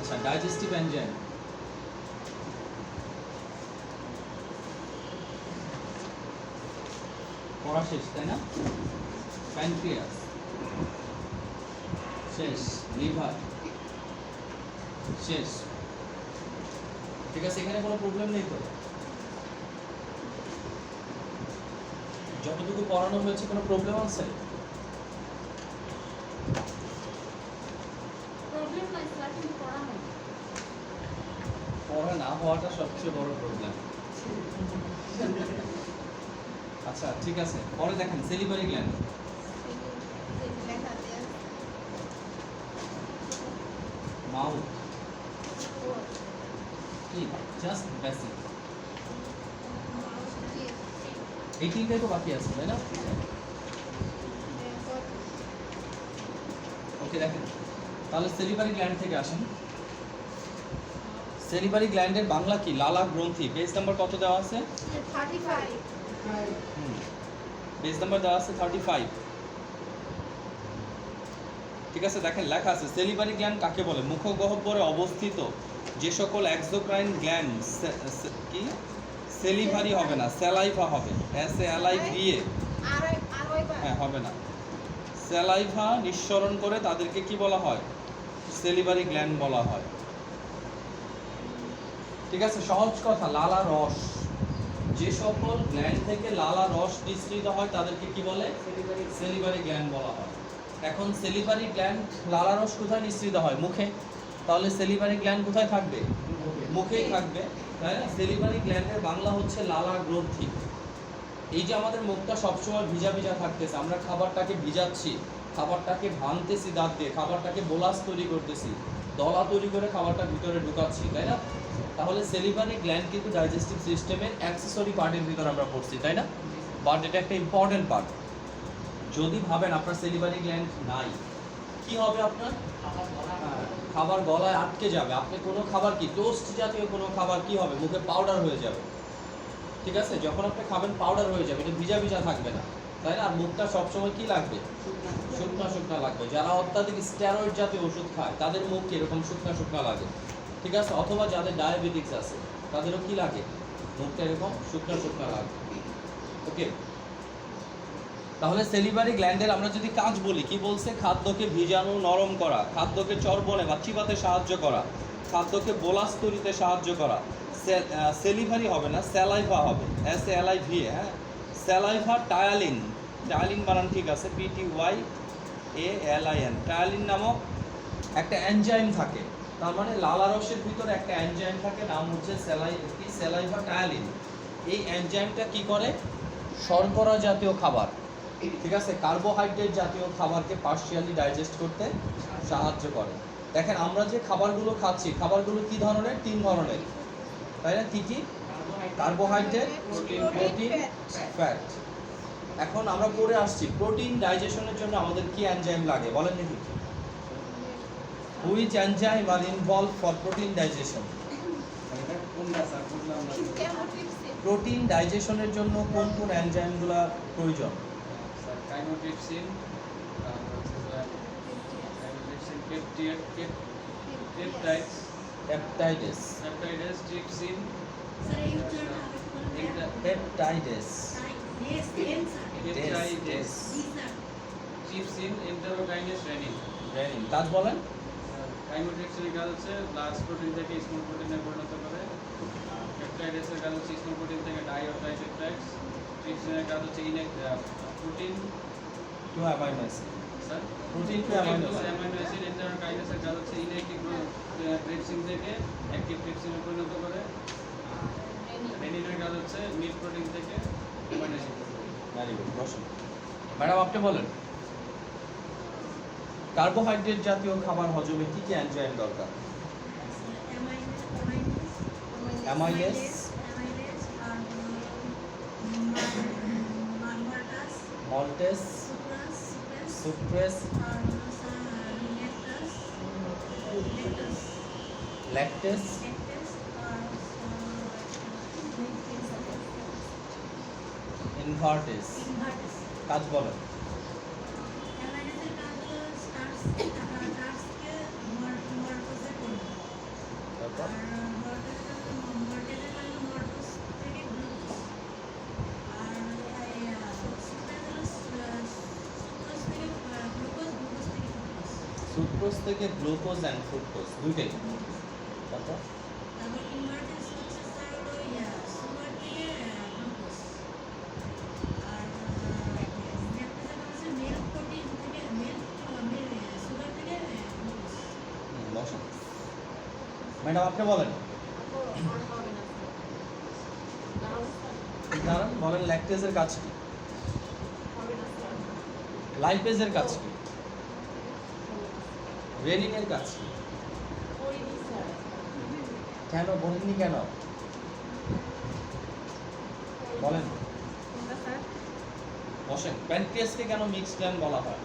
আচ্ছা, digestive enzyme পড়া শেষ, তাই না? প্যানক্রিয়াস শেষ, লিভার শেষ, ঠিক আছে? এখানে কোনো প্রবলেম নেই তো? যতটুকু পড়ানো হয়েছে কোনো প্রবলেম আছে? প্রবলেম নাই স্যার, কিন্তু পড়া হয় পড়া না হওয়াটা সবচেয়ে বড় প্রবলেম। আচ্ছা ঠিক আছে, পরে দেখেন সেলিভারি গ্ল্যান্ড। মাউথ কি জাস্ট বেসিক, এই তিনটাই তো বাকি আছে, তাই না? ওকে, দেখেন তাহলে সেলিভারি গ্ল্যান্ড থেকে আসেন। সেলিভারি গ্ল্যান্ডের বাংলা কি? লালা গ্রন্থি। পেজ নাম্বার কত দেওয়া আছে? 35 পেজ নাম্বার দেওয়া আছে 35। ঠিক আছে, দেখেন লেখা আছে সেলিভারি গ্ল্যান্ড কাকে বলে? মুখগহ্বরে অবস্থিত যে সকল এক্সোক্রাইন গ্ল্যান্ড কি সেলিভারি হবে না, স্যালাইভা হবে, SALIVA, হ্যাঁ হবে না, স্যালাইভা নিঃসরণ করে তাদেরকে কি বলা হয়? সেলিভারি গ্ল্যান্ড বলা হয়। ঠিক আছে, সহজ কথা, লালা রস। যে সকল গ্ল্যান্ড থেকে লালা রস নিঃসৃত হয় তাদেরকে কি বলে? সেলিভারি গ্ল্যান্ড বলা হয়। এখন সেলিভারি গ্ল্যান্ড লালা রস কোথায় নিঃসৃত হয়? মুখে। তাহলে সেলিভারি গ্ল্যান্ড কোথায় থাকবে? মুখেই থাকবে, তাই না? সেলিভারি গ্ল্যান্ডের বাংলা হচ্ছে লালা গ্রন্থি। এই যে আমাদের মুখটা সবসময় ভিজা ভিজা থাকতেছে, আমরা খাবারটাকে ভিজাচ্ছি, খাবারটাকে ভাঙতেছি দাঁত দিয়ে, খাবারটাকে বোলাস তৈরি করতেছি, দলা তৈরি করে খাবারটা ভিতরে ঢুকাচ্ছি, তাই না? তাহলে সেলিভারি গ্ল্যান্ড কিন্তু ডাইজেস্টিভ সিস্টেমের অ্যাক্সেসরি পার্টের ভিতরে আমরা পড়ছি, তাই না? বাট এটা একটা ইম্পর্টেন্ট পার্ট। যদি ভাবেন আপনার সেলিভারি গ্ল্যান্ড নাই, কি হবে আপনার? খাবার গলায় আটকে যাবে। আপনি কোনো খাবার কি টোস্ট জাতীয় কোনো খাবার কি হবে? মুখে পাউডার হয়ে যাবে। ঠিক আছে, যখন আপনি খাবেন পাউডার হয়ে যাবে, এটা ভিজা ভিজা থাকবে না, তাই না? আর মুখটা সবসময় কি লাগবে? শুকনা শুকনা লাগবে। যারা অত্যাধিক স্টেরয়েড জাতীয় ওষুধ খায় তাদের মুখ এরকম শুকনা শুকনা লাগে, ঠিক আছে? অথবা যাদের ডায়াবেটিক্স আছে তাদেরও কি লাগে? মুখটা এরকম শুকনা শুকনা লাগে। ওকে, তাহলে সেলিভারি গ্ল্যান্ডের আমরা যদি কাজ বলি, কি বলছে? খাদ্যকে ভিজানো, নরম করা, খাদ্যকে চর্বণে বা চিবাতে সাহায্য করা, খাদ্যকে বোলাস তৈরিতে সাহায্য করা। সেলিভারি হবে না, স্যালাইভা হবে, SALIVA, হ্যাঁ? স্যালাইভা টায়ালিন, টায়ালিন বানান ঠিক আছে, PTYALIN, টায়ালিন নামক একটা এনজাইম থাকে। তার মানে লালা রসের ভিতরে একটা এনজাইম থাকে, নাম হচ্ছে স্যালাইভা টায়ালিন। এই এনজাইমটা কি করে? শর্করা জাতীয় খাবার, ঠিক আছে, কার্বোহাইড্রেট জাতীয় খাবারকে পার্শিয়ালি ডাইজেস্ট করতে সাহায্য করে। দেখেন আমরা যে খাবারগুলো খাচ্ছি, খাবারগুলো কি ধরনের? 3 ধরনের, তাই না? কি কি? Carbohydrate, protein, fat. এখন আমরা পড়ে আসছি প্রোটিন ডাইজেশনের জন্য আমাদের কি এনজাইম লাগে, বলেন দেখি? Which enzyme are involve for protein digestion? Protein ডাইজেশনের জন্য কোন কোন এনজাইমগুলো প্রয়োজন? Chymotrypsin, peptidase, trypsin, peptidase, trypsin, enterokinase, renin. Renin. কাজ বলেন? কাইমোট্রিপসিনের কাজ হচ্ছে লার্জ প্রোটিন থেকে স্মল প্রোটিনে পরিণত করে। পেপটাইডেসের কাজ হচ্ছে স্মল প্রোটিন থেকে ডাই অর ট্রাইপেপটাইডস। ট্রিপসিনের কাজ হচ্ছে protein to amino acid, sir protein to amino acid. Amino acid. এন্টারোকাইনেসের কাজ হচ্ছে ইনঅ্যাক্টিভ ট্রিপসিন থেকে অ্যাক্টিভ ট্রিপসিনে পরিণত করে। রেনিনের কাজ হচ্ছে মিড প্রোটিন থেকে অ্যামাইনো অ্যাসিড। ভেরি গুড, বসুন। ম্যাডাম আপনি বলেন, কার্বোহাইড্রেট জাতীয় খাবার হজমে কি কি এনজাইম দরকার? Amylase, maltase, sucrose, lactase, ইনভার্টেস। কাজ বলেন? সুক্রোজ থেকে গ্লুকোজ অ্যান্ড ফ্রুক্টোজ দুইটাই। তারপর তারপর ইনভার্টেড হচ্ছে স্যার হলো সুগার থেকে গ্লুকোজ। আর ল্যাকটোজ হচ্ছে মিল্ক প্রোটিন থেকে সুগার থেকে গ্লুকোজ। বসেন ম্যাডাম আপনি বলেন কারণ বলেন ল্যাকটেজের কাজ কি, লাইপেজের কাজ কি, রেনিনের কাজ কি, কেন বলেননি কেন বলেন। বসেন প্যানক্রিয়াসকে কেন মিক্স গ্ল্যান্ড বলা হয়?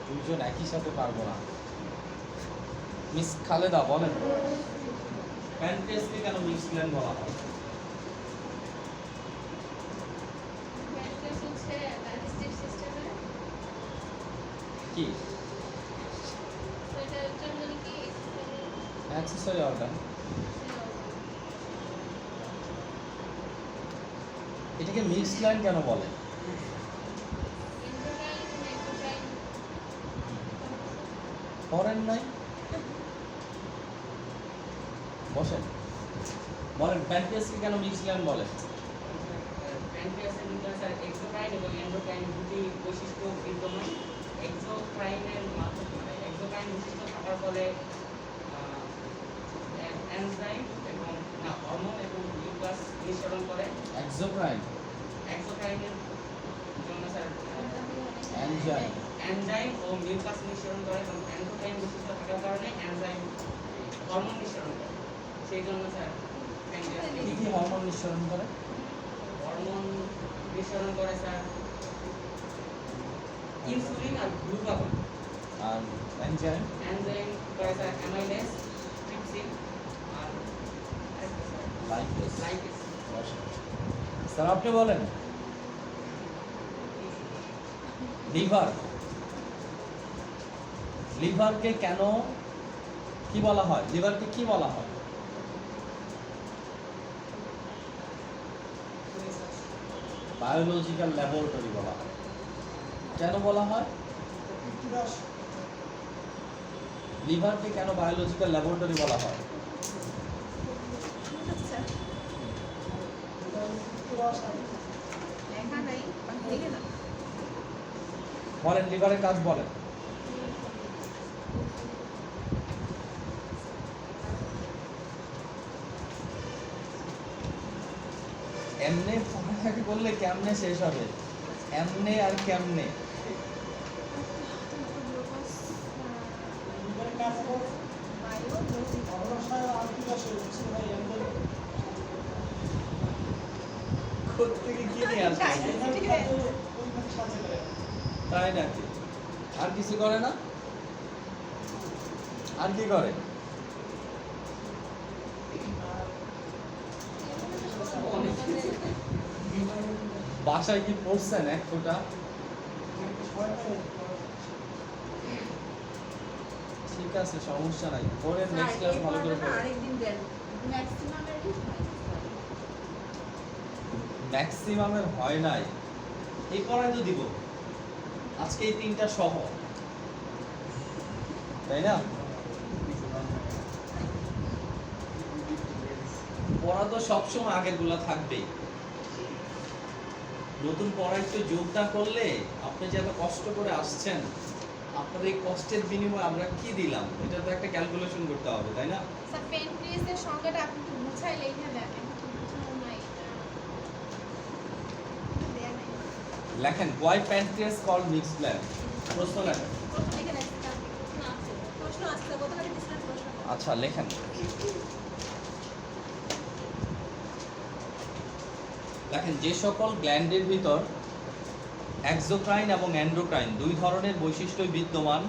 দুইজন একই সাথে পারবো না। মিস খালেদা বলেন প্যানক্রিয়াসকে কেন মিক্স গ্ল্যান্ড বলা হয়? কি অ্যাক্সেসরি অর্গান। এটাকে মিক্স গ্ল্যান্ড কেন বলে? পড়েন নাই? বসেন বলেন প্যানক্রিয়াসকে কেন মিক্স গ্ল্যান্ড বলে? প্যানক্রিয়াসের ভিতরে স্যার এক্সোক্রাইন এবং এন্ডোক্রাইন দুটি বৈশিষ্ট্য বিদ্যমান। এক্সোক্রাইনের মাধ্যমে এক্সোক্রাইন বৈশিষ্ট্য থাকার ফলে এনজাইম এবং হরমোন এবং গ্লুকোজ নিঃসরণ করে। এক্সোক্রাইন এক্সোক্রাইনের জন্য স্যার এনজাইম এনজাইম ও গ্লুকোজ নিঃসরণ করে এবং এন্ডোক্রাইন বৈশিষ্ট্য থাকার কারণে এনজাইম হরমোন নিঃসরণ করে। সেই জন্য স্যার কি কি হরমোন নিঃসরণ করে? হরমোন নিঃসরণ করে স্যার ইনসুলিন আর গ্লুকাগন। আর এনজাইম এনজাইম করে স্যার অ্যামাইলেজ, ট্রিপসিন আর লাইপেজ। লাইপেজ। বসেন স্যার আপনি বলেন লিভার, লিভারকে কেন কি বলা হয়? লিভারকে কি বলা হয়? বায়োলজিক্যাল ল্যাবরেটরি বলা হয়। কেন বলা হয়? লিভারকে কেন বায়োলজিক্যাল ল্যাবরেটরি বলা হয়? বলেন লিভারের কাজ বলেন। এমনে পড়ালেখা করলে কেমনে শেষ হবে? এমনে আর কেমনে? কোত্থেকে কি নিয়ে আসবে? তাই নাকি? আর কিছু করে না? আর কি করে? বাসায় কি পড়ছেন এক ফোঁটা? ঠিক আছে সমস্যা নাই, পরে নেক্সট ক্লাস ভালো করে পড়েন। আরেকদিন দেন। ম্যাক্সিমামের হয় নাই, এই পড়াই তো দিব আজকে এই তিনটা সহ, তাই না? পড়া তো সবসময় আগের গুলা থাকবেই। নতুন পড়া একটু যোগটা করলে আপনি যে এত কষ্ট করে আসছেন, আপনার এই কষ্টের বিনিময়ে আমরা কি দিলাম এটা তো একটা ক্যালকুলেশন করতে হবে, তাই না? স্যার প্যানক্রিয়াসের সংজ্ঞাটা আপনি একটু বুঝাই লেখা দেন, এখন তো বুঝানো নাই। দেয়া নাই। লেখেন why pancreas called mixed gland, প্রশ্ন লেখেন। প্রশ্ন লিখে রাখছি, তার প্রশ্ন আছে। প্রশ্ন আসছে, গতকালকে দিছিলেন প্রশ্ন। আচ্ছা লেখেন। দেখেন যে সকল গ্ল্যান্ডের ভিতর এক্সোক্রাইন এবং এন্ডোক্রাইন দুই ধরনের বৈশিষ্ট্যই বিদ্যমান,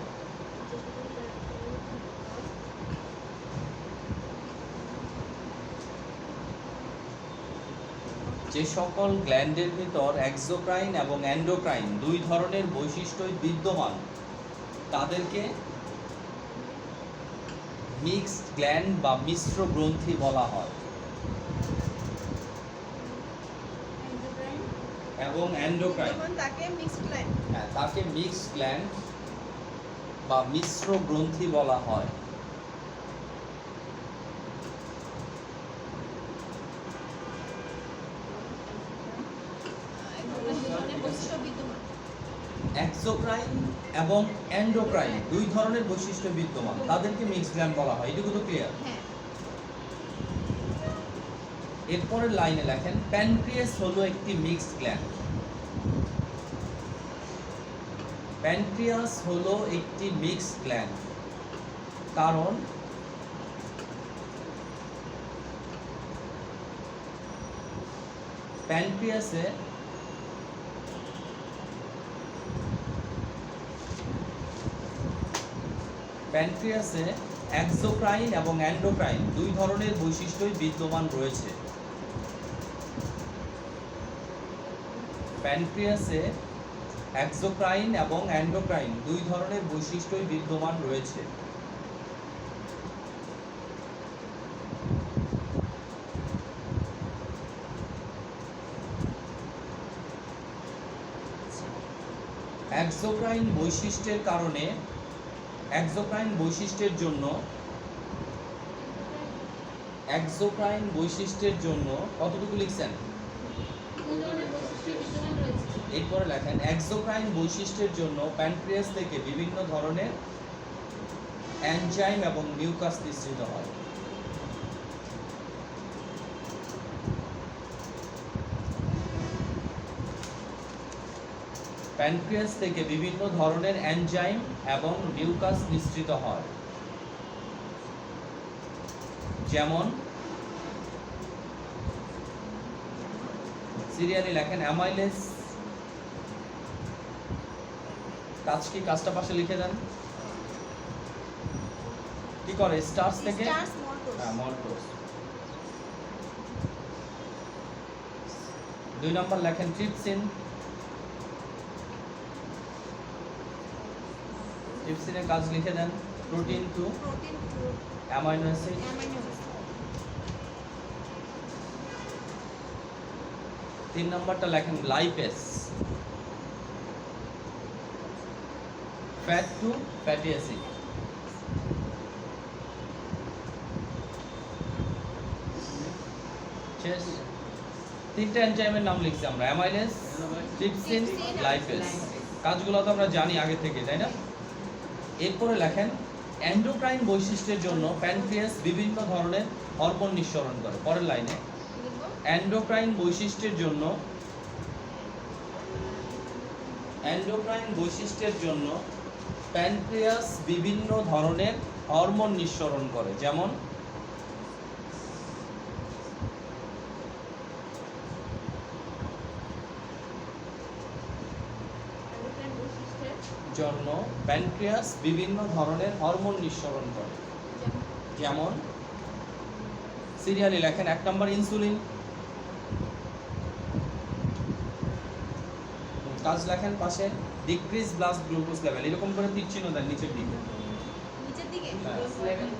যে সকল গ্ল্যান্ডের ভিতর এক্সোক্রাইন এবং এন্ডোক্রাইন দুই ধরনের বৈশিষ্ট্যই বিদ্যমান তাদেরকে মিক্সড গ্ল্যান্ড বা মিশ্র গ্রন্থি বলা হয়। এবং এন্ডোক্রাইন, তখন তাকে মিক্সড লাইন। হ্যাঁ তাকে মিক্সড গ্ল্যান্ড বা মিশ্র গ্রন্থি বলা হয়। দুজনের বৈশিষ্ট্য বিদ্যমান। এক্সোক্রাইন এবং এন্ডোক্রাইন দুই ধরনের বৈশিষ্ট্য বিদ্যমান, তাদেরকে মিক্সড গ্ল্যান্ড বলা হয়। এটুকু তো ক্লিয়ার? হ্যাঁ। এরপরের লাইনে লেখেন প্যানক্রিয়াস হলো একটি মিক্সড গ্ল্যান্ড। প্যানক্রিয়াস হলো একটি মিক্সড গ্ল্যান্ড কারণ প্যানক্রিয়াসে এক্সোক্রাইন এবং এন্ডোক্রাইন দুই ধরনের বৈশিষ্ট্যই বিদ্যমান রয়েছে। প্যানক্রিয়াসে এক্সোক্রাইন এবং এন্ডোক্রাইন দুই ধরনের বৈশিষ্ট্যই বিদ্যমান রয়েছে। এক্সোক্রাইন বৈশিষ্ট্যের জন্য কতটুকু লিখছেন? এরপরে লেখেন এক্সোক্রাইন বৈশিষ্ট্যের জন্য প্যানক্রিয়াস থেকে বিভিন্ন ধরনের এনজাইম এবং মিউকাস নিঃসৃত হয়। প্যানক্রিয়াস থেকে বিভিন্ন ধরনের এনজাইম এবং মিউকাস নিঃসৃত হয়, যেমন সিরিয়ালি লেখেন অ্যামাইলেজ। কাজটা পাশে লিখে দেন। কি করে? স্টার্চ থেকে স্টার্চ মল্টোজ। হ্যাঁ মল্টোজ। 2 নম্বর লেখেন ট্রিপসিন। ট্রিপসিনের কাজ লিখে দেন protein to protein to amino acid. Amino acid. 3 নম্বরটা লেখেন lipase, fat to fatty acid. শেষ। 3টা এনজাইমের নাম লিখছি আমরা, অ্যামাইলেজ, ট্রিপসিন, লাইপেজ। কাজগুলো তো আমরা জানি আগে থেকে, তাই না? এরপরে লেখেন এন্ডোক্রাইন বৈশিষ্ট্যের জন্য প্যানক্রিয়াস বিভিন্ন ধরনের হরমোন নিঃসরণ করে। পরের লাইনে এন্ডোক্রাইন বৈশিষ্ট্যের জন্য প্যানক্রিয়াস বিভিন্ন ধরনের হরমোন নিঃসরণ করে, যেমন এন্ডোক্রাইন বৈশিষ্ট্যের জন্য প্যানক্রিয়াস বিভিন্ন ধরনের হরমোন নিঃসরণ করে, যেমন সিরিয়ালি লেখেন 1 নম্বর ইনসুলিন। কাজ লেখেন পাশে ডিক্রিজ ব্লাড গ্লুকোজ লেভেল, এরকম করে তীর চিহ্ন দেন নিচের দিকে। নিচের দিকে level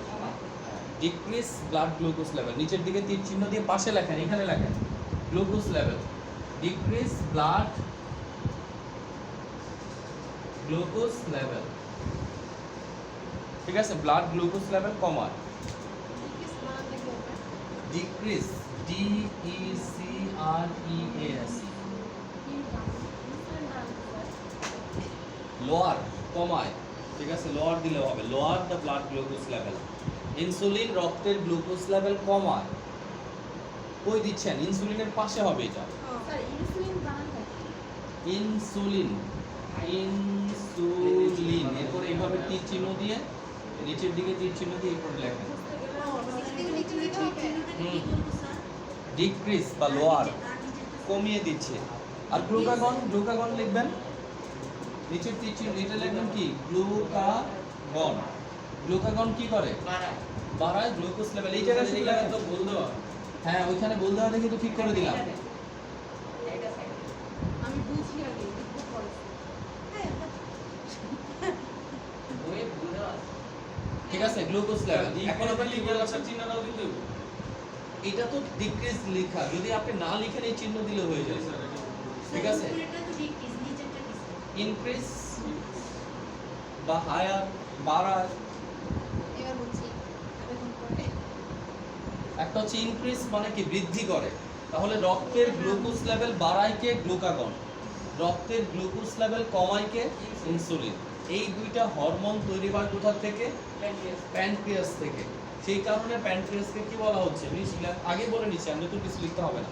decrease blood glucose level নিচের দিকে তীর চিহ্ন দিয়ে পাশে লেখেন, এখানে লেখেন glucose level. Decrease blood glucose level, ঠিক আছে? ব্লাড গ্লুকোজ লেভেল কমায়। ডিক্রিজ বানাতে কি হবে? ডিক্রিজ DECREAS, লোয়ার কমায়, ঠিক আছে? লোয়ার দিলেও হবে, lower the blood glucose level. Insulin রক্তের গ্লুকোজ লেভেল কমায়। কই দিচ্ছেন? ইনসুলিনের পাশে হবে এটা। স্যার ইনসুলিন বানাতে ইনসুলিন এরপর এইভাবে তীর চিহ্ন দিয়ে নিচের দিকে তীর চিহ্ন দিয়ে এরপর লেখেন নিচে দিতে হবে। ডিক্রিজ বা লোয়ার, কমিয়ে দিচ্ছে। আর গ্লুকাগন লিখবেন নিচের তীর চিহ্ন, এটা লিখবেন কি? গ্লুকাগন কি করে? বাড়ায় গ্লুকোজ লেভেল। এই জায়গায় শুধু লেখেন। তো ভুল দেওয়া। হ্যাঁ ওইখানে ভুল দেওয়া দেখে তো ঠিক করে দিলাম। আমি বুঝি আগে একটু পরে। বইয়ে ভুল দেওয়া আছে। ঠিক আছে, গ্লুকোজ লেভেল। এখন আমরা কি বললাম? চিহ্নটাও দিতে হবে। এটা তো ডিক্রিজ লেখা, যদি আপনি না লিখেন এই চিহ্ন দিলে হয়ে যায়। ঠিক আছে? উপরেরটা তো ডিক্রিজ, নিচেরটা কি স্যার? ইনক্রিজ বা হায়ার, বাড়ায়। এবার বলছি আবেদন করে একটা হচ্ছে ইনক্রিজ মানে কি বৃদ্ধি করে, তাহলে রক্তের গ্লুকোজ লেভেল বাড়ায় কে? গ্লুকাগন। রক্তের গ্লুকোজ লেভেল কমায় কে? ইনসুলিন। এই দুইটা হরমোন তৈরি হয় কোথা থেকে? প্যানক্রিয়াস থেকে। সেই কারণে প্যানক্রিয়াসকে কি বলা হচ্ছে? Mix gland. আগে বলে নিচ্ছি, আমি তো কিছু লিখতে হবে না।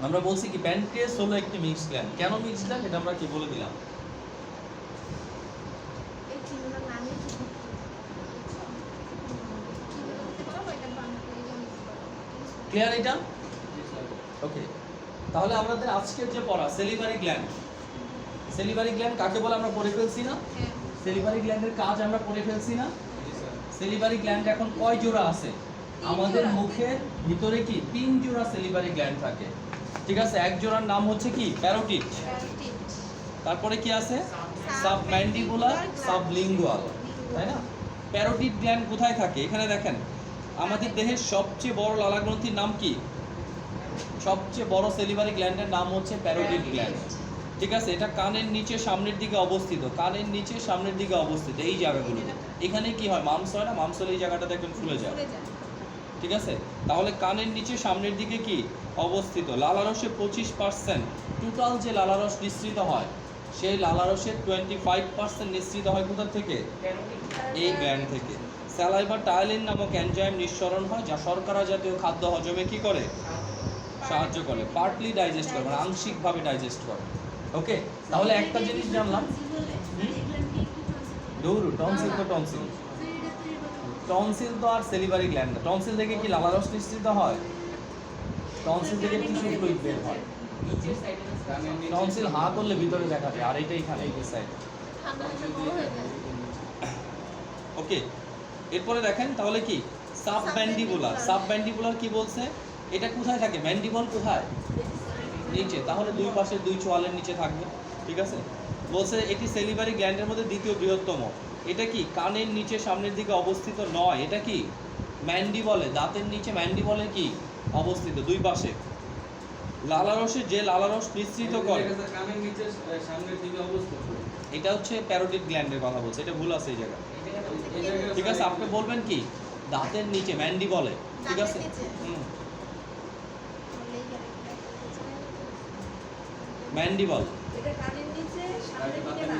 আমরা বলছি কি প্যানক্রিয়াস হলো একটি মিক্স গ্ল্যান্ড। কেন মিক্স গ্ল্যান্ড এটা আমরা কি বলে দিলাম। এই চিহ্নটার নামই কি বুঝছো? চিহ্নটা দিতে পারো এটা বাংলা এই জন্য ক্লিয়ার এটা? জি স্যার। ওকে, তাহলে আমাদের আজকের যে পড়া সেলিভারি গ্ল্যান্ড, সেলিভারি গ্ল্যান্ড কাকে বলে আমরা পড়ে ফেলছি না? হ্যাঁ সেলিভারি গ্ল্যান্ডের কাজ আমরা পড়ে ফেলছি না? জি স্যার। সেলিভারি গ্ল্যান্ড এখন কয় জোড়া আছে? আমাদের মুখের ভিতরে কি 3 জোড়া সেলিভারি গ্ল্যান্ড থাকে। ঠিক আছে, এক জোড়ার নাম হচ্ছে কি? প্যারোটিড। প্যারোটিড তারপরে কি আছে? সাবম্যান্ডিবুলার, সাবলিঙ্গুয়াল, তাই না? প্যারোটিড গ্ল্যান্ড কোথায় থাকে? এখানে দেখেন, আমাদের দেহের সবচেয়ে বড় লালা গ্রন্থির নাম কি? সবচেয়ে বড় সেলিভারি গ্ল্যান্ডের নাম হচ্ছে প্যারোটিড গ্ল্যান্ড। ঠিক আছে, এটা কানের নিচে সামনের দিকে অবস্থিত, কানের নিচে সামনের দিকে অবস্থিত এই জায়গাগুলোতে। এখানে কি হয়? মামস হয় না? মামস হলে এই জায়গাটা দেখবেন ফুলে যায়। ফুলে যায় ঠিক আছে, তাহলে কানের নিচে সামনের দিকে কি অবস্থিত? লালারসে 25% টোটাল যে লালারস নিঃসৃত হয়, সেই লালারসের 25% নিঃসৃত হয় কোথা থেকে? এই গ্ল্যান্ড থেকে। স্যালাইভা টায়ালিন নামক এনজাইম নিঃসরণ হয়, যা শর্করা জাতীয় খাদ্য হজমে কি করে? সাহায্য করে। পার্টলি ডাইজেস্ট করে, মানে আংশিকভাবে ডাইজেস্ট করে। ওকে, তাহলে একটা জিনিস জানলাম। দৌড় টনসিল তো টনসিল, টনসিল তো আর সেলিভারি গ্ল্যান্ড না। টনসিল থেকে কি লালারস নিঃসৃত হয়? টনসিল থেকে টিস্যু ফ্লুইড বের হয়। নিচের সাইডে কানের নিচে টনসিল হা করলে ভিতরে দেখা যায়, আর এটা এখানে এই সাইড। ঠান্ডা হলে বড় হয়ে যায় ওকে, এরপরে দেখেন তাহলে কি সাবম্যান্ডিবুলার। সাবম্যান্ডিবুলার কি বলছে? এটা কোথায় থাকে? ম্যান্ডিবল কোথায়? নিচে, তাহলে দুই পাশে দুই চোয়ালের নিচে থাকবে। ঠিক আছে, বলছে এটি সেলিভারি গ্ল্যান্ডের মধ্যে দ্বিতীয় বৃহত্তম। এটা কি কানের নিচে সামনের দিকে অবস্থিত নয়, এটা কি ম্যান্ডিবলে, দাঁতের নিচে ম্যান্ডিবলে কি অবস্থিত দুই পাশে। লালারসে যে লালারস নিঃসৃত করে, এটা স্যার কানের নিচে সামনের দিকে অবস্থিত। এটা হচ্ছে প্যারোটিড গ্ল্যান্ডের কথা বলছে, এটা ভুল আছে এই জায়গায়। এই জায়গায় ঠিক আছে, আপনি বলবেন কি দাঁতের নিচে ম্যান্ডিবলে। ঠিক আছে, দাঁতের নিচে? হুম, বললেই গেলে ম্যান্ডিবল। এটা কানের নিচে সামনের দিকে না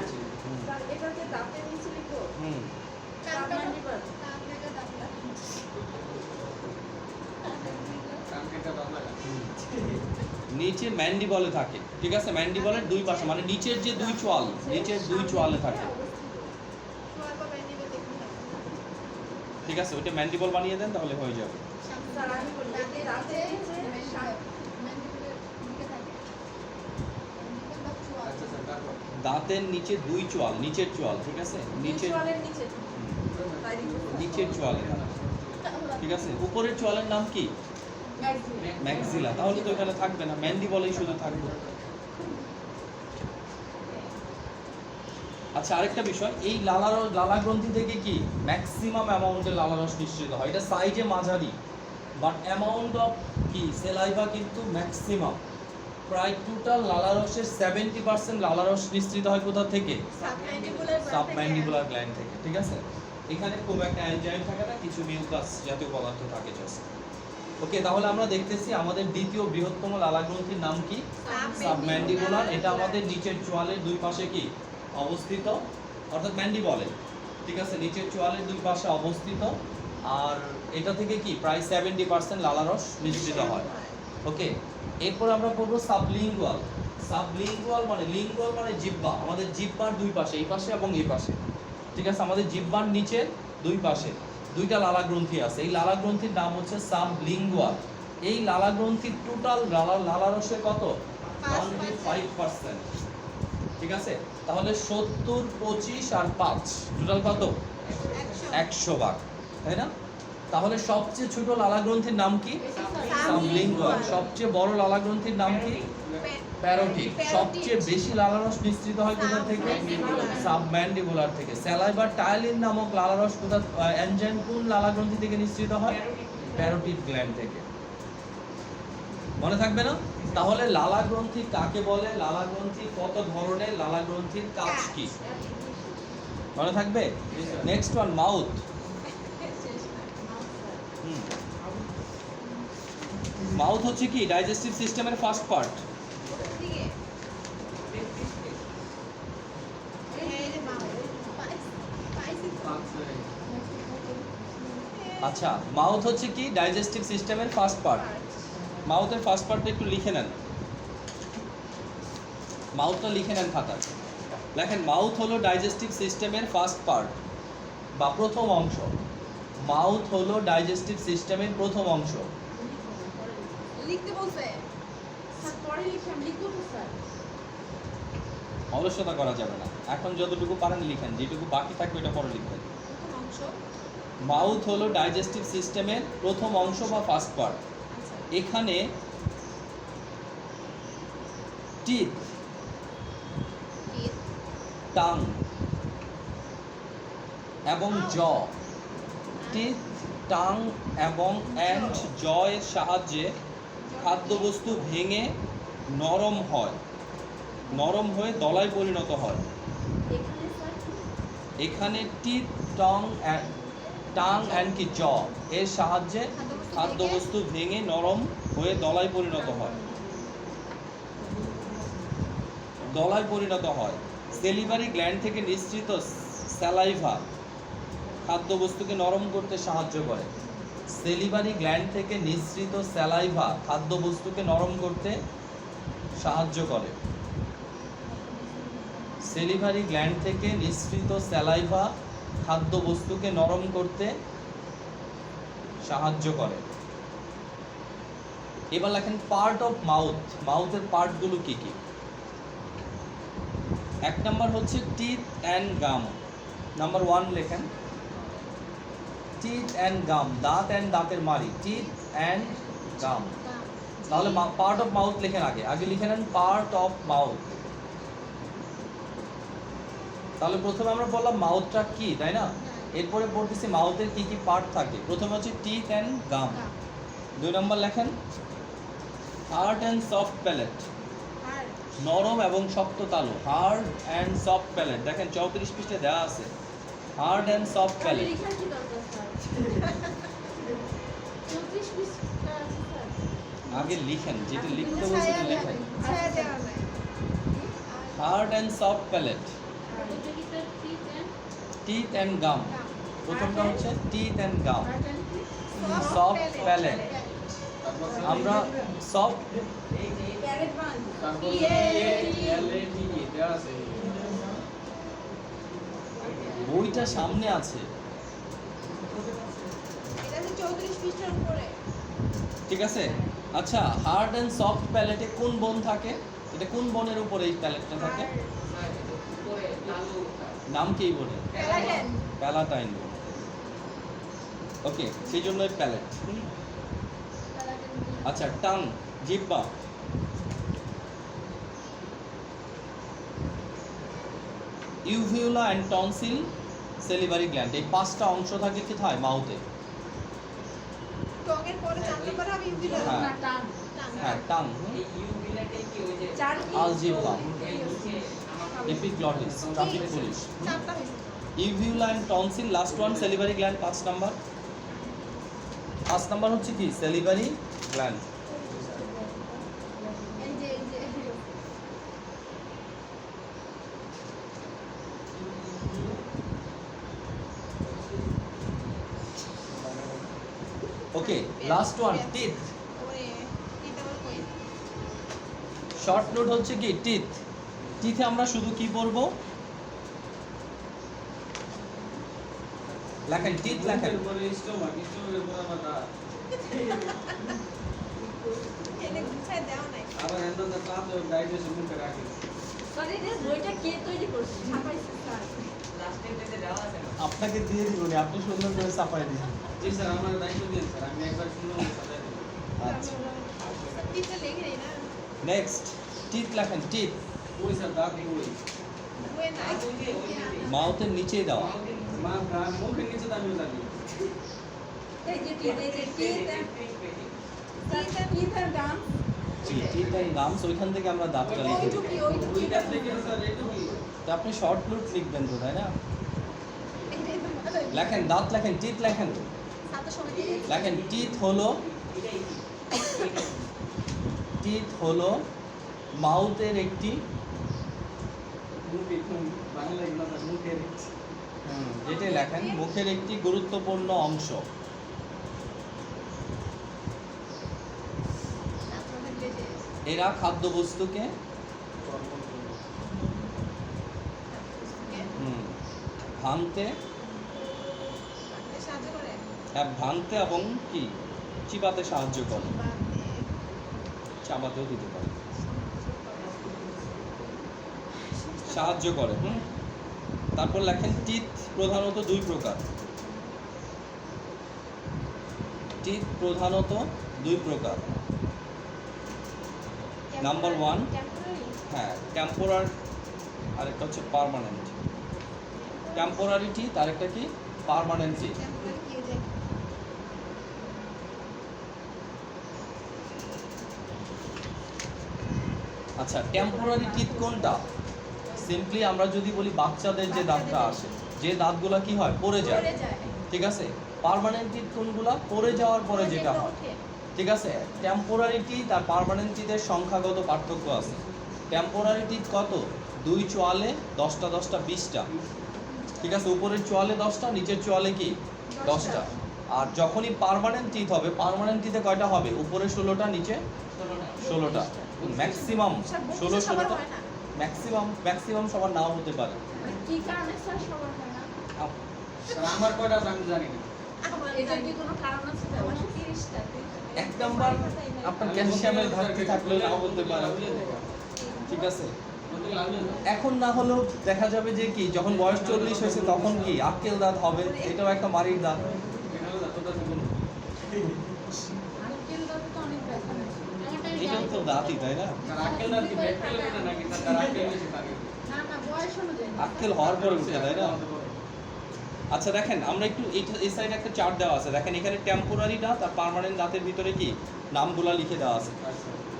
স্যার, এটা যে দাঁতের নিচে লিখো হুম, সাবম্যান্ডিবল। কান থেকে দাঁতটা কান কেটে বাংলা গান। নিচে ম্যান্ডিবলে থাকে। ঠিক আছে, ম্যান্ডিবলের দুই পাশে, মানে নিচের যে দুই চোয়াল, নিচের দুই চোয়ালে থাকে। শোয়ার পর ম্যান্ডিবল দেখুন ঠিক আছে, ওইটা ম্যান্ডিবল বানিয়ে দেন তাহলে হয়ে যাবে। স্যার আমি বলি এই দাঁতের নিচে ম্যান্ডিবলের দিকে থাকে ম্যান্ডিবল বা চোয়াল আচ্ছা স্যার, তারপর দাঁতের নিচে দুই চোয়াল, নিচের চোয়াল। ঠিক আছে, নিচের নিচের নিচে হুম, তাই লিখো নিচের চোয়ালে। ঠিক আছে, উপরের চোয়ালের নাম কি? ম্যাক্সিলা। তাহলে তো এখানে থাকবে না, ম্যান্ডিবলেই শুধু থাকবে। আচ্ছা, আরেকটা বিষয়, এই লালা গ্রন্থি থেকে কি ম্যাক্সিমাম অ্যামাউন্টের লালারস নিঃসৃত হয়। এটা সাইজে মাঝারি, বাট অ্যামাউন্ট অফ কি সেলাইভা কিন্তু ম্যাক্সিমাম। প্রায় টোটাল লালারসের 70% লালারস নিঃসৃত হয় কোথা থেকে? সাবম্যান্ডিবুলার গ্ল্যান্ড থেকে। ঠিক আছে, এখানে খুব একটা এনজাইম থাকে না, কিছু মিউকাস জাতীয় পদার্থ থাকে জাস্ট। ওকে, তাহলে আমরা দেখতেছি আমাদের দ্বিতীয় বৃহত্তম লালা গ্রন্থির নাম কি? সাবম্যান্ডিবুলার। এটা আমাদের নিচের চোয়ালের দুই পাশে কি অবস্থিত, অর্থাৎ ম্যান্ডিবলে। ঠিক আছে, নিচের চোয়ালের দুই পাশে অবস্থিত। আর এটা থেকে কি প্রায় 70% লালারস নিঃসৃত হয়। ওকে, এরপর আমরা পড়বো সাবলিঙ্গুয়াল। সাবলিঙ্গুয়াল মানে লিঙ্গুয়াল মানে জিহ্বা, আমাদের জিহ্বার দুই পাশে, এই পাশে এবং এই পাশে। ঠিক আছে, আমাদের জিহ্বার নিচের দুই পাশে দুইটা লালা গ্রন্থি আছে। এই লালা গ্রন্থির নাম হচ্ছে সাবলিঙ্গুয়াল। এই লালা গ্রন্থির টোটাল লালারসের কত? 25%। ঠিক আছে, তাহলে 70, 25 আর 5 টোটাল কত? 100 ভাগ, তাই না? তাহলে সবচেয়ে ছোট লালা গ্রন্থির নাম কি? সাবলিঙ্গুয়াল। সবচেয়ে বড় লালা গ্রন্থির নাম কি? প্যারোটিড। সবচেয়ে বেশি লালারস নিঃসৃত হয় কোথা থেকে? সাবম্যান্ডিবুলার থেকে। স্যালাইভা টায়ালিন নামক লালারস কোথা, এনজাইম কোন লালা গ্রন্থি থেকে নিঃসৃত হয়? প্যারোটিড গ্ল্যান্ড থেকে। মনে থাকবে না? তাহলে লালা গ্রন্থি কাকে বলে, লালা গ্রন্থি কত ধরনের, লালা গ্রন্থির কাজ কি, মনে থাকবে? Next one, mouth. মাউথ হচ্ছে কি ডাইজেস্টিভ সিস্টেমের ফার্স্ট পার্ট। আচ্ছা, মাউথ হচ্ছে কি ডাইজেস্টিভ সিস্টেমের ফার্স্ট পার্ট। মাউথের ফার্স্ট পার্টটা একটু লিখে নেন, মাউথটা লিখে নেন খাতায়। লেখেন মাউথ হলো ডাইজেস্টিভ সিস্টেমের ফার্স্ট পার্ট বা প্রথম অংশ। মাউথ হলো ডাইজেস্টিভ সিস্টেমের প্রথম অংশ। লিখতে বলছে স্যার, পরে লিখে আমি লিখবো তো স্যার। অলসতা করা যাবে না, এখন যতটুকু পারেন লিখেন, যেটুকু বাকি থাকবে এটা পরে লিখবেন। প্রথম অংশ। মাউথ হলো ডাইজেস্টিভ সিস্টেমের প্রথম অংশ বা ফার্স্ট পার্ট। আচ্ছা, এখানে টিথ, টাং এবং জ, টিথ, টাং এবং অ্যান্ড জ এর সাহায্যে খাদ্যবস্তু ভেঙে নরম হয়, নরম হয়ে দলায় পরিণত হয়। এখানে স্যার এখানে টিথ, টাং অ্যান্ড কি জ এর সাহায্যে খাদ্যবস্তু ভেঙে নরম হয়ে দলায় পরিণত হয়, দলায় পরিণত হয়। সেলিভারি গ্ল্যান্ড থেকে নিঃসৃত স্যালাইভা খাদ্যবস্তুকে নরম করতে সাহায্য করে। সেলিভারি গ্ল্যান্ড থেকে নিঃসৃত স্যালাইভা খাদ্যবস্তুকে নরম করতে সাহায্য করে। সেলিভারি গ্ল্যান্ড থেকে নিঃসৃত স্যালাইভা খাদ্যবস্তুকে নরম করতে সাহায্য করে। এবার লেখেন পার্ট অফ মাউথ। মাউথের পার্টগুলো কি কি? এক নাম্বার হচ্ছে টিথ অ্যান্ড গাম। নাম্বার 1 লেখেন টিথ অ্যান্ড গাম, দাঁত অ্যান্ড দাঁতের মাড়ি, টিথ অ্যান্ড গাম। তাহলে পার্ট অফ মাউথ লেখেন, আগে লিখে নেন পার্ট অফ মাউথ। তাহলে প্রথমে আমরা বললাম মাউথটা কি, তাই না? এরপরে বলতেছি মাউথের কি কি পার্ট থাকে। প্রথমে হচ্ছে টিথ অ্যান্ড গাম। 2 নম্বর লেখেন হার্ড অ্যান্ড সফট প্যালেট, আর নরম এবং শক্ত তালু। হার্ড অ্যান্ড সফট প্যালেট, দেখেন 34 পৃষ্ঠে দেওয়া আছে হার্ড অ্যান্ড সফট আমি প্যালেট। লিখার কি দরকার স্যার? 34 পৃষ্ঠা আছে স্যার। আগে লিখেন, যেটা লিখতে বলছি সেটা লিখেন। ছায়া দেওয়া নাই। হার্ড অ্যান্ড সফট প্যালেট, এটা কি sir teeth and teeth and gum. প্রথমটা হচ্ছে teeth and gum. Soft palate. তারপর আমরা সফট প্যালেট বান। তারপর এলএডি দেওয়া আছে। বইটা সামনে আছে, এটা হচ্ছে 34 পৃষ্ঠার উপরে। ঠিক আছে? আচ্ছা, হার্ড অ্যান্ড সফট প্যালেটে কোন বন থাকে? এটা কোন বনের উপরে এই প্যালেটটা থাকে? উপরে লালু নাম কি এই বনের? প্যালেট। প্যালাটাইন বন। ওকে, সেই জন্য প্যালেট। আচ্ছা, টাং, জিহ্বা। ইউভিউলা অ্যান্ড টনসিল, সেলিভারি গ্ল্যান্ড, এই 5টা অংশ থাকে কোথায়? মাউথে। টঙের পরে 4 নম্বর হবে ইউভিলা। হ্যাঁ। না টান। হ্যাঁ, টাং, এই ইউবিলাটে কি ওই যে 4 কি? আলজিহ্বা, এই হচ্ছে আমার এপিগ্লটিস, ট্রাফিক পুলিশ। 4টা হয়েছে। Uvula and tonsil, last one salivary gland 5 number. 5 number হচ্ছে কি? Salivary gland. এই যে ওকে, লাস্ট ওয়ান টিথ। ওরে এটা বল কই? শর্ট নোট হচ্ছে কি? টিথ। টিথে আমরা শুধু কি পড়বো? লেখেন টিথ, লেখেন উপরে স্টোমাক, স্টোমাকের উপরে আবার দাঁত। এনে গুছায় দেওয়া নাই। আবার এন্ডন দাঁত ডাইজেশন মুখে রাখে। সরি রে, বইটা কে তৈরি করছে? ছাপাইছে স্যার। লাস্টের পেজে দেওয়া আছে না আপনাকে দিয়ে দিব, আপনি সুন্দর করে চাপাই দিন। জি স্যার, আমার দায়িত্ব দিন স্যার, আমি একবার সুন্দর করে সাজাই দেব। আচ্ছা, টিতে লিখে দেই না। নেক্সট টিথ লেখেন টিথ। ওই স্যার দাঁত কই? বই নাই। ওই যে মাউথের নিচেই দেওয়া। মা প্রাণ মুখের নিচে তো আমিও জানি। এই যে টিতে, এই যে টিতে, টিতে আর গাম। টিথ এন্ড গামস, ওইখান থেকে আমরা দাঁতটা লিখে দিই। ওইটুকি ওইটুকি ওইটা থেকে স্যার এইটুকুই। তো আপনি শর্ট নোট লিখবেন তো, তাই না? এটাই তো মজা লাগে। লেখেন, দাঁত লেখেন, টিথ লেখেন, ছাত্র সমিতি লেখেন টিথ হলো, টিথ হলো মাউথের একটি, যেটাই লেখেন, মুখের একটি গুরুত্বপূর্ণ অংশ। ছাত্রদের বেজে এরা খাদ্যবস্তুকে ভাঙতে, সাহায্য করে ভাঙতে এবং কি চিবাতে সাহায্য করে, চাবাতেও দিতে পারে, সাহায্য করে। তারপর লেখেন টিথ প্রধানত দুই প্রকার। টিথ প্রধানত দুই প্রকার। নাম্বার 1, হ্যাঁ টেম্পোরার, আরেকটা হচ্ছে পার্মানেন্ট। টেম্পোরারি টিথ, আরেকটা কি পার্মানেন্ট টিথ। আচ্ছা, টেম্পোরারি টিথ কোনটা? সিম্পলি আমরা যদি বলি বাচ্চাদের যে দাঁতটা আসে, যে দাঁতগুলো কি হয় পড়ে যায়, ঠিক আছে। পার্মানেন্ট টিথ কোনগুলা? পড়ে যাওয়ার পরে যেটা হয়, ঠিক আছে। টেম্পোরারি টিথ আর পার্মানেন্ট টিথের সংখ্যাগত পার্থক্য আছে। টেম্পোরারি টিথ কত? 2 চোয়ালে 10টা 10টা 20টা, ঠিক আছে। উপরের চোয়ালে 10টা, নিচের চোয়ালে কি 10টা। আর যখনই পার্মানেন্ট টিথ হবে, পার্মানেন্ট টিথে কয়টা হবে? উপরে 16টা, নিচে 16টা, ম্যাক্সিমাম 16টা, ম্যাক্সিমাম সবার নাও হতে পারে। কি কারণে স্যার সবার হয় না? স্যার আমার কয়টা আছে আমি জানি না। এটা কি কোনো কারণ আছে? আমার 30টা এক নাম্বার আপনার ক্যালসিয়ামের ঘাটতি থাকলেও নাও হতে পারে, ঠিক আছে। এখন না হলেও দেখা যাবে যে কি যখন বয়স 40 হয়েছে তখন কি আক্কেল দাঁত হবে, এটাও একটা মারির দাঁত। এখানে যতটা জীবন আঙ্কেল দাদু তো অনেক ব্যথা আছে। এটাও তো দাঁতই, তাই না? স্যার আক্কেলটা কি ব্যাককেল এটা নাকি স্যার আক্কেল বেশি থাকে? না না বয়স অনুযায়ী আক্কেল হওয়ার পরে উঠে, তাই না? আচ্ছা দেখেন, আমরা একটু এই সাইডে একটা চার্ট দেওয়া আছে, দেখেন এখানে টেম্পোরারি দাঁত আর পার্মানেন্ট দাঁতের ভিতরে কি নামগুলা লিখে দেওয়া আছে,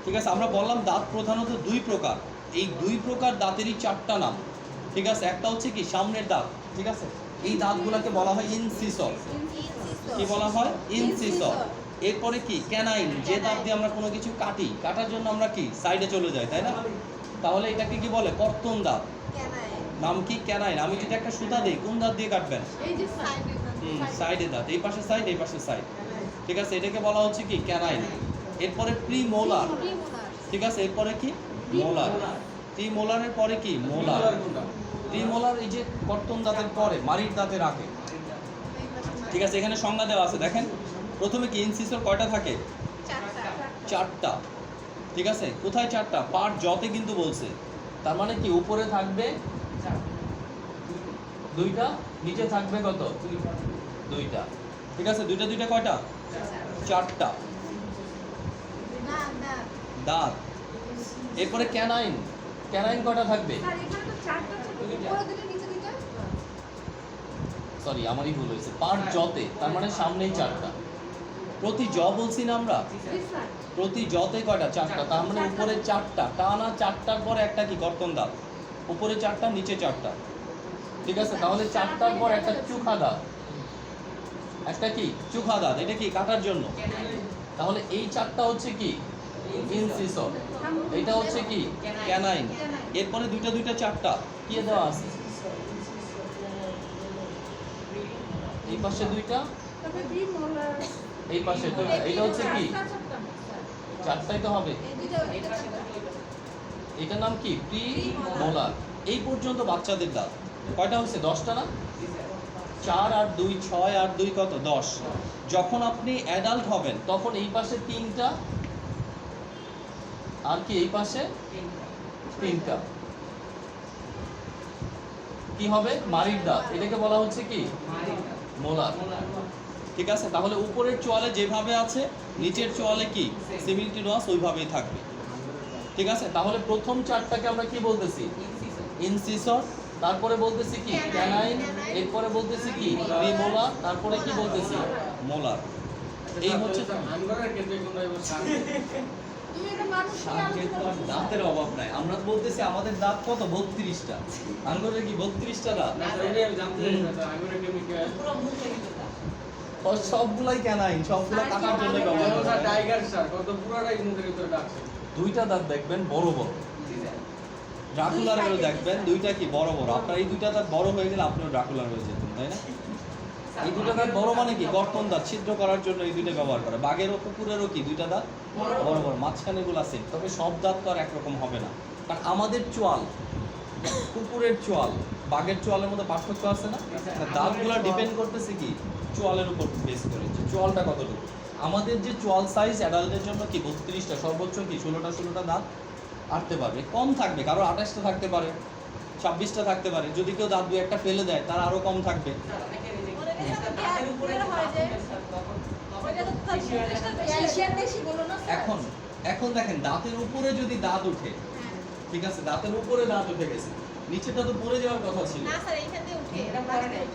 ঠিক আছে। আমরা বললাম দাঁত প্রধানত দুই প্রকার, এই দুই প্রকার দাঁতেরই 4টা নাম, ঠিক আছে। একটা হচ্ছে কি সামনের দাঁত, ঠিক আছে। এই দাঁতগুলোকে বলা হয় ইনসিসর। কি বলা হয়? ইনসিসর। এরপরে কি ক্যানাইন, যে দাঁত দিয়ে আমরা কোনো কিছু কাটি, কাটার জন্য আমরা কি সাইডে চলে যাই, তাই না? তাহলে এটাকে কি বলে? কর্তন দাঁত। নাম কি? ক্যানাইন। আমি যদি একটা সুতা দিই, কোন দাঁত দিয়ে কাটবেন? এই যে সাইডে সাইডে দাঁত, এই পাশে সাইড, এই পাশে সাইড, ঠিক আছে। এটাকে বলা হচ্ছে কি ক্যানাইন। এরপরে প্রিমোলার, ঠিক আছে। এরপরে কি মোলার। প্রিমোলারের পরে কি মোলার। প্রিমোলার এই যে কর্তন দাঁতের পরে, মারির দাঁতের আগে, ঠিক আছে। এখানে সংজ্ঞা দেওয়া আছে, দেখেন। প্রথমে কি ইনসিসর কয়টা থাকে? 4টা, ঠিক আছে। কোথায় 4টা? পার্ট জতে কিন্তু বলছে, তার মানে কি উপরে থাকবে 2টা, নিচে থাকবে কত? 2টা, ঠিক আছে। 2টা 2টা কয়টা? 4টা দাঁত। এরপরে ক্যানাইন, ক্যানাইন কয়টা থাকবে? স্যার এখানে তো 4টা উপরে দুটো নিচে দুটো। সরি আমারই ভুল হয়েছে, পার্ট জতে, তার মানে সামনেই 4টা। প্রতি জ বলছি না আমরা, জি স্যার। প্রতি জতে কয়টা? 4টা, তার মানে উপরে 4টা, টানা 4টার পরে একটা কি কর্তন দাঁত, উপরে 4টা, নিচে 4টা, ঠিক আছে। তাহলে 4টার পর একটা চুখা দাঁত, একটা কি চুখা দাঁত, এটা কি কাটার জন্য। তাহলে এই 4টা হচ্ছে কি ইনসিসর, এটা হচ্ছে কি ক্যানাইন। এরপরে 2টা 2টা 4টা কি দেওয়া আছে? এই পাশে 2টা, তারপরে প্রিমোলার। এই পাশে 2টা, এটা হচ্ছে কি 4টাই তো হবে। এই দুটো এটা 4টা। এটার নাম কি প্রিমোলার। এই পর্যন্ত বাচ্চাদের দাঁত কয়টা হচ্ছে? 10টা না? 4 আর 2 6 আর 2 কত? 10। যখন আপনি অ্যাডাল্ট হবেন তখন এই পাশে 3টা, আর কি এই পাশে 3টা, কি হবে? মারির দাঁত। এটাকে বলা হচ্ছে কি মোলার, ঠিক আছে। তাহলে উপরের চোয়ালে যেভাবে আছে, নিচের চোয়ালে কি সিমিলিটিনাস ওইভাবেই থাকবে, ঠিক আছে। তাহলে প্রথম 4টাকে আমরা কি বলতেছি? ইনসিসর। তারপরে বলতেছি কি ক্যানাইন। এরপরে বলতেছি কি প্রিমোলার। তারপরে কি বলতেছি? মোলার। এই হচ্ছে আঙ্গুরের ক্ষেত্রে কোনটা এবার তুমি একটা মানুষ নিয়ে শাকের তো আর দাঁতের অভাব নাই। আমরা তো বলতেছি আমাদের দাঁত কত 32টা, আঙ্গুরের কি 32টা দাঁত? না স্যার ওইটাই আমি জানতে চাইছি না স্যার আঙুরের কেমিক্যাল পুরো মুখে কিন্তু তা। ও সবগুলাই ক্যানাইন, সবগুলা কাটার জন্য ব্যবহার যেমন করা স্যার হয়। টাইগার স্যার কত পুরোটাই মুখের ভিতরে ডাকছে দুইটা দাঁত দেখবেন বড় বড়, জি স্যার ড্রাকুলারেরও দেখবেন দুইটা কি বড় বড়। আপনার এই দুইটা দাঁত বড় হয়ে গেলে আপনিও ড্রাকুলার হয়ে যেতেন, তাই না? এই দুটো দাঁত বড় মানে কি গর্তন দাঁত, ছিদ্র করার জন্য এই দুইটা ব্যবহার করে। বাঘেরও কুকুরেরও কি দুইটা দাঁত বড় বড়, মাঝখানে গুলো আছে। তবে সব দাঁত তো আর একরকম হবে না, কারণ আমাদের চোয়াল, কুকুরের চোয়াল বাঘের চোয়ালের মধ্যে পার্থক্য আছে না? দাঁতগুলো ডিপেন্ড করতেছে কি চোয়ালের উপর বেস করে, যে চোয়ালটা কতটুকু। আমাদের যে চোয়াল সাইজ অ্যাডাল্টের জন্য কি 32টা, সর্বোচ্চ কি 16টা দাঁত আটতে পারবে। কম থাকবে, কারো 28টা থাকতে পারে, 26টা থাকতে পারে। যদি কেউ দাঁত 2-1টা ফেলে দেয় তার আরো কম থাকবে। স্যার অনেকের এই যে অনেকের সাথে একটা দাঁতের উপরে বের হয় যে, স্যার তখন ওইটা তো তার বেশি হয়ে যায় না? ক্যালসিয়াম বেশি বলো না স্যার? এখন এখন দেখেন দাঁতের উপরে যদি দাঁত ওঠে, হ্যাঁ। ঠিক আছে, দাঁতের উপরে দাঁত উঠে গেছে, নিচেটা তো পড়ে যাওয়ার কথা ছিল। না স্যার এইখান দিয়ে উঠে এটা পরে নেই।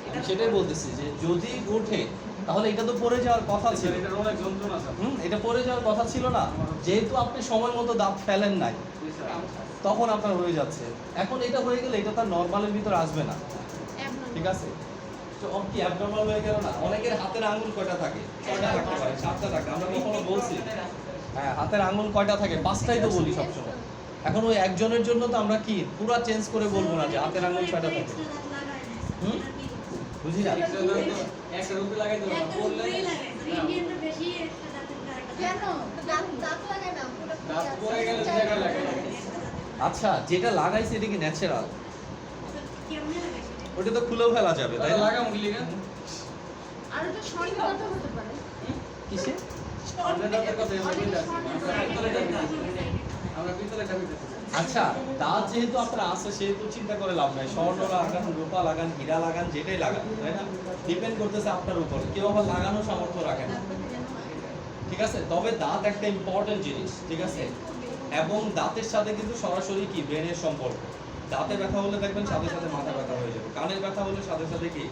আমি সেটাই বলতেছি যে যদি ওঠে তাহলে এটা তো পড়ে যাওয়ার কথা ছিল। স্যার এটার অনেক যন্ত্রণা স্যার এটা পড়ে যাওয়ার কথা ছিল না, যেহেতু আপনি সময় মতো দাঁত ফেলেন নাই জি স্যার তখন আপনার হয়ে যাচ্ছে। এখন এটা হয়ে গেলে এটা তার নর্মালের ভিতর আসবে না, ঠিক আছে? তো কি অ্যাবনর্মাল হয়ে গেল না? অনেকের হাতের আঙ্গুল কয়টা থাকে? 6টা থাকতে পারে, 7টা থাকে। আমরা কখনো বলছি হ্যাঁ হাতের আঙ্গুল কয়টা থাকে? 5টাই তো বলি সবসময়। এখন ওই একজনের জন্য তো আমরা কি পুরো চেঞ্জ করে বলবো না যে হাতের আঙ্গুল 6টা থাকে। হুম? বুঝি না? একটা রুপি লাগাই দেবো না বললে কেন দাঁত দাঁত লাগে না পুরো দাঁত পড়ে গেলে জায়গা লাগে আচ্ছা, যেটা লাগাইছে এটা কি ন্যাচারাল? ওটা তো খুলেও ফেলা যাবে, তাই না? লাগাম কি লিগা আর এটা স্বর্ণের কথা হতে পারে কিসে? আমরা দাঁতের কথা বলি যাচ্ছি আমরা পিতলে খাবি আচ্ছা, দাঁত যেহেতু আপনার আছে সেহেতু চিন্তা করে লাভ নাই। স্বর্ণ লাগান, রূপা লাগান, হীরা লাগান, যেটাই লাগান, তাই না? ডিপেন্ড করতেছে আপনার উপর। কেউ আবার লাগানোর সামর্থ্য রাখে না, ঠিক আছে? তবে দাঁত একটা ইম্পর্টেন্ট জিনিস, ঠিক আছে? এবং দাঁতের সাথে কিন্তু সরাসরি কি ব্রেনের সম্পর্ক। দাঁতে ব্যথা হলে দেখবেন সাথে সাথে মাথা ব্যথা হয়ে যাবে, কানের ব্যথা হলে সাথে সাথে কি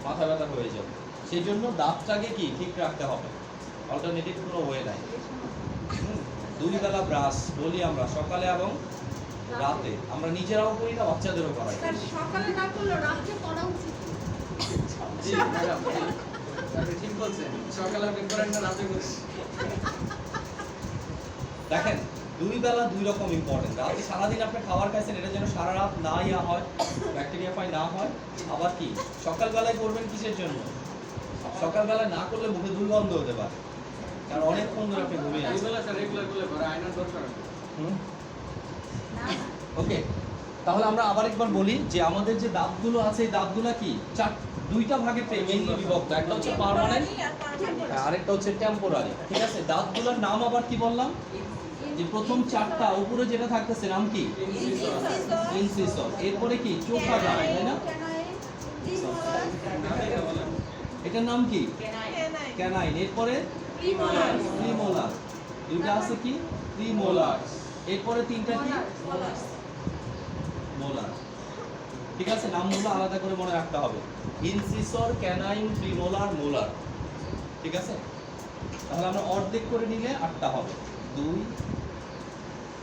মাথা ব্যথা হয়ে যাবে। সেই জন্য দাঁতটাকে কি ঠিক রাখতে হবে, অল্টারনেটিভ কোনো ওয়ে নাই। 2 বেলা ব্রাশ বলি আমরা, সকালে এবং রাতে। আমরা নিজেরাও করি না, বাচ্চাদেরও করাই। স্যার সকালে না করলে রাত্রে করা উচিত। জি ম্যাডাম আপনি ঠিক বলছেন সকালে আপনি করেন না রাতে করেন দেখেন 2 বেলা 2 রকম ইম্পর্টেন্ট। রাতে সারাদিন আপনি খাবার খাইছেন, এটা যেন সারা রাত না ইয়া হয়, ব্যাকটেরিয়া ফাই না হয়। আবার কি সকালবেলায় করবেন কিসের জন্য? সকালবেলা না করলে মুখে দুর্গন্ধ হতে পারে, কারণ অনেকক্ষণ ধরে আপনি ঘুমিয়ে এই আছেন। বেলা স্যার রেগুলার করলে ঘরে আয়নার দরকার ওকে, তাহলে আমরা আবার একবার বলি যে আমাদের যে দাঁতগুলো আছে এই দাঁতগুলো কি 2টা ভাগে মেইনলি বিভক্ত। একটা হচ্ছে পার্মানেন্ট, আরেকটা হচ্ছে টেম্পোরারি, ঠিক আছে? দাঁতগুলোর নাম আবার কি বললাম? যে প্রথম 4টা উপরে যেটা থাকতেছে নাম কি? ইনসিসর। এরপরে কি চোখা দাঁত, তাই না? এটার নাম কি? ক্যানাইন। এরপরে প্রিমোলার। দুইটা আছে কি? প্রিমোলার। এরপরে 3টা কি? মোলার। ঠিক আছে, নামগুলো আলাদা করে মনে রাখতে হবে। Incisor, canine, premolar, molar. ঠিক আছে, তাহলে আমরা অর্ধেক করে নিলে 8টা হবে। 2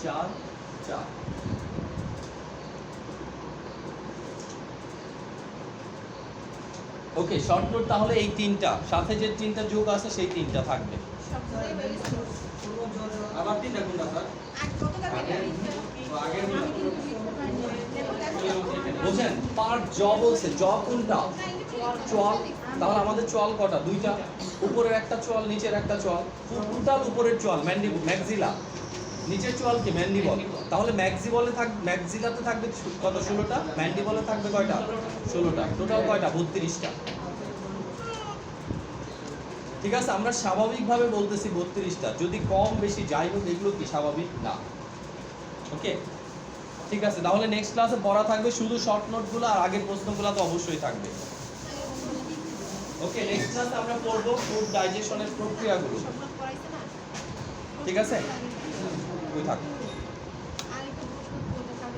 4 4। ওকে, শর্ট নোট তাহলে এই 3টা, সাথে যে 3টা যোগ আছে সেই 3টা থাকবে। আবার 3টা কোনটা স্যার আগের বুঝেন? পার্ট জ বলছে, জ কোনটা? চোয়াল। তাহলে আমাদের চোয়াল কটা? 2টা। উপরের একটা চোয়াল, নিচের একটা চোয়াল। টোটাল উপরের চোয়াল ম্যাক্সিলা, নিচের চোয়াল কি? ম্যান্ডিবল। তাহলে ম্যাক্সিলাতে থাকবে কত? 16টা। ম্যান্ডিবলে থাকবে কয়টা? 16টা। টোটাল কয়টা? 32টা। ঠিক আছে, আমরা স্বাভাবিকভাবে বলতেছি 32টা। যদি কম বেশি যাই হোক, এগুলো কি স্বাভাবিক না। ওকে, ঠিক আছে। তাহলে নেক্সট ক্লাসে পড়া থাকবে শুধু শর্ট নোটগুলো, আর আগের প্রশ্নগুলো তো অবশ্যই থাকবে। ওকে, নেক্সট ক্লাসে আমরা পড়বো ফুড ডাইজেশনের প্রক্রিয়াগুলো। ঠিক আছে, ওই থাকবে।